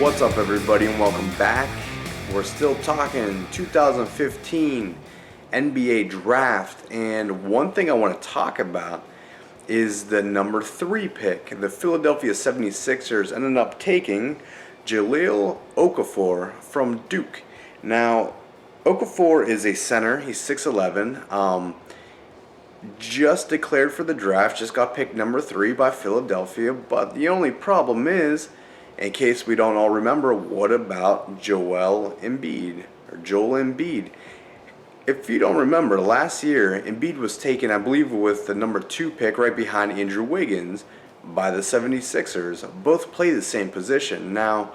What's up, everybody, and welcome back. We're still talking 2015 NBA Draft, and one thing I want to talk about is the number 3 pick. The Philadelphia 76ers ended up taking Jahlil Okafor from Duke. Now, Okafor is a center. He's 6'11", just declared for the draft, just got picked number 3 by Philadelphia, but the only problem is, in case we don't all remember, what about Joel Embiid? If you don't remember, last year Embiid was taken, I believe, with the number 2 pick right behind Andrew Wiggins by the 76ers. Both play the same position. Now,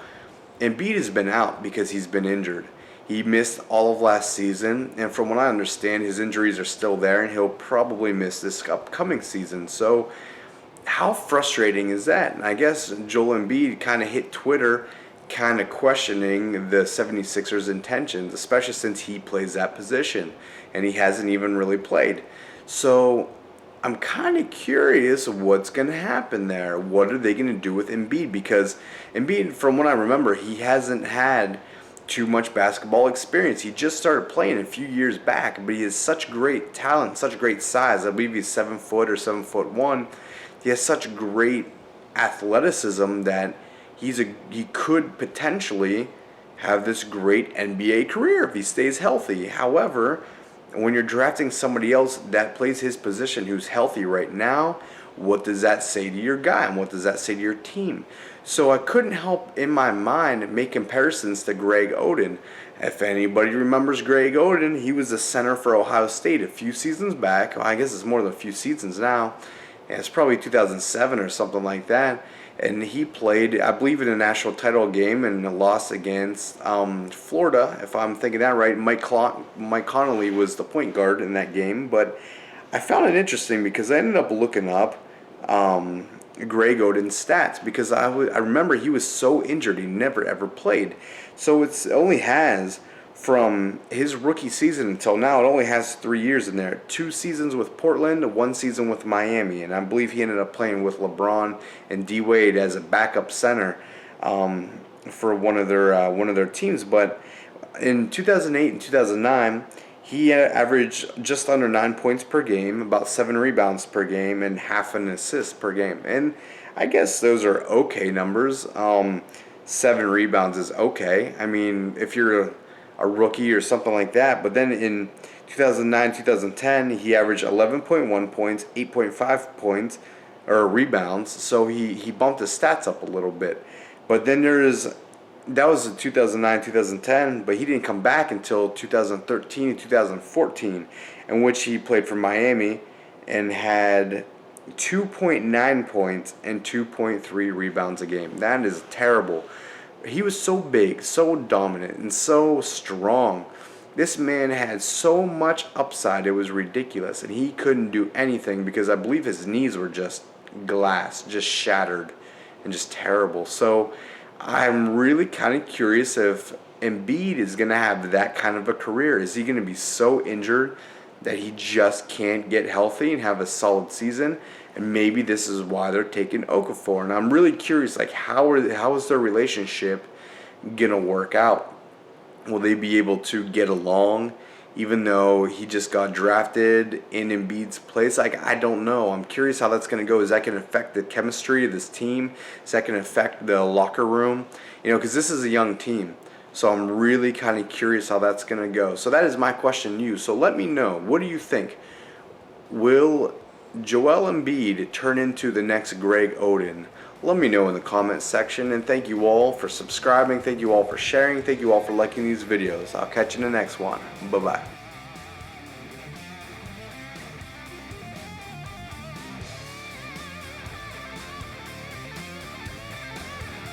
Embiid has been out because he's been injured. He missed all of last season, and from what I understand, his injuries are still there, and he'll probably miss this upcoming season. So, how frustrating is that? And I guess Joel Embiid kind of hit Twitter kind of questioning the 76ers' intentions, especially since he plays that position, and he hasn't even really played. So, I'm kind of curious what's going to happen there. What are they going to do with Embiid? Because Embiid, from what I remember, he hasn't had too much basketball experience. He just started playing a few years back, but he has such great talent, such great size. I believe he's 7 foot or 7'1". He has such great athleticism that he could potentially have this great NBA career if he stays healthy. However, when you're drafting somebody else that plays his position who's healthy right now, what does that say to your guy, and what does that say to your team? So I couldn't help in my mind make comparisons to Greg Oden. If anybody remembers Greg Oden, he was the center for Ohio State a few seasons back. Well, I guess it's more than a few seasons now. And it's probably 2007 or something like that. And he played, I believe, in a national title game and lost against Florida, if I'm thinking that right. Mike Connolly was the point guard in that game. But I found it interesting because I ended up looking up Greg Oden's stats, because I remember he was so injured he never ever played. So it only has, from his rookie season until now, it only has 3 years in there. 2 seasons with Portland, 1 season with Miami, and I believe he ended up playing with LeBron and D Wade as a backup center for one of their teams. But in 2008 and 2009, he averaged just under 9 points per game, about 7 rebounds per game, and half an assist per game. And I guess those are okay numbers. 7 rebounds is okay. I mean, if you're a rookie or something like that. But then in 2009, 2010, he averaged 11.1 points, 8.5 points, or rebounds. So he bumped his stats up a little bit. But then that was in 2009, 2010, but he didn't come back until 2013 and 2014, in which he played for Miami and had 2.9 points and 2.3 rebounds a game. That is terrible. He was so big, so dominant, and so strong. This man had so much upside, it was ridiculous, and he couldn't do anything because I believe his knees were just glass, just shattered, and just terrible. So I'm really kind of curious if Embiid is going to have that kind of a career. Is he going to be so injured that he just can't get healthy and have a solid season? And maybe this is why they're taking Okafor. And I'm really curious, like, how is their relationship gonna work out? Will they be able to get along, even though he just got drafted in Embiid's place? Like, I don't know. I'm curious how that's gonna go. Is that gonna affect the chemistry of this team? Is that gonna affect the locker room? Because this is a young team. So I'm really kind of curious how that's gonna go. So that is my question to you. So let me know. What do you think? Will Joel Embiid turn into the next Greg Oden? Let me know in the comments section, and thank you all for subscribing, thank you all for sharing, thank you all for liking these videos. I'll catch you in the next one. Bye-bye.